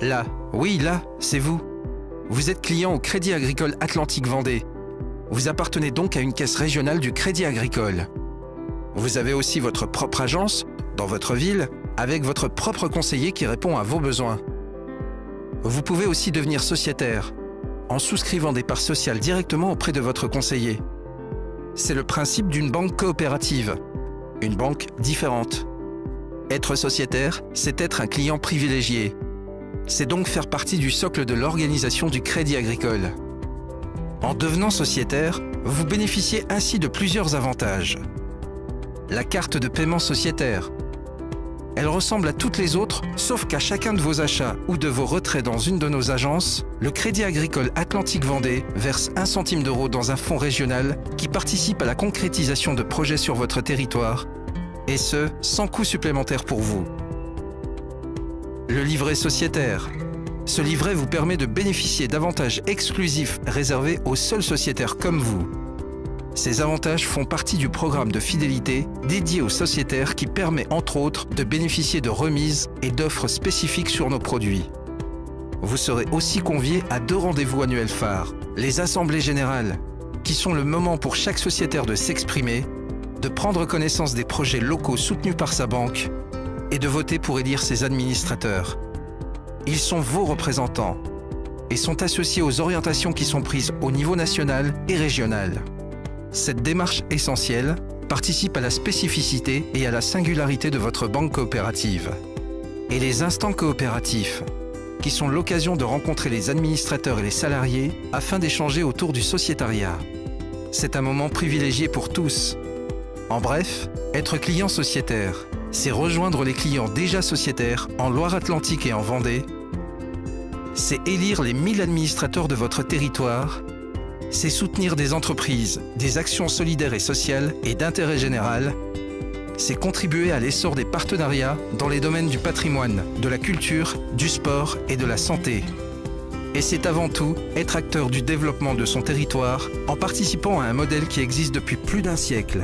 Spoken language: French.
Là, oui, là, c'est vous. Vous êtes client au Crédit Agricole Atlantique Vendée. Vous appartenez donc à une caisse régionale du Crédit Agricole. Vous avez aussi votre propre agence, dans votre ville, avec votre propre conseiller qui répond à vos besoins. Vous pouvez aussi devenir sociétaire, en souscrivant des parts sociales directement auprès de votre conseiller. C'est le principe d'une banque coopérative, une banque différente. Être sociétaire, c'est être un client privilégié. C'est donc faire partie du socle de l'organisation du Crédit Agricole. En devenant sociétaire, vous bénéficiez ainsi de plusieurs avantages. La carte de paiement sociétaire. Elle ressemble à toutes les autres, sauf qu'à chacun de vos achats ou de vos retraits dans une de nos agences, le Crédit Agricole Atlantique Vendée verse 1 centime d'euro dans un fonds régional qui participe à la concrétisation de projets sur votre territoire, et ce, sans coût supplémentaire pour vous. Le livret sociétaire. Ce livret vous permet de bénéficier d'avantages exclusifs réservés aux seuls sociétaires comme vous. Ces avantages font partie du programme de fidélité dédié aux sociétaires qui permet entre autres de bénéficier de remises et d'offres spécifiques sur nos produits. Vous serez aussi convié à 2 rendez-vous annuels phares, les assemblées générales, qui sont le moment pour chaque sociétaire de s'exprimer, de prendre connaissance des projets locaux soutenus par sa banque et de voter pour élire ses administrateurs. Ils sont vos représentants et sont associés aux orientations qui sont prises au niveau national et régional. Cette démarche essentielle participe à la spécificité et à la singularité de votre banque coopérative. Et les instants coopératifs, qui sont l'occasion de rencontrer les administrateurs et les salariés afin d'échanger autour du sociétariat. C'est un moment privilégié pour tous. En bref, être client sociétaire, c'est rejoindre les clients déjà sociétaires en Loire-Atlantique et en Vendée. C'est élire les 1000 administrateurs de votre territoire. C'est soutenir des entreprises, des actions solidaires et sociales et d'intérêt général. C'est contribuer à l'essor des partenariats dans les domaines du patrimoine, de la culture, du sport et de la santé. Et c'est avant tout être acteur du développement de son territoire en participant à un modèle qui existe depuis plus d'1 siècle.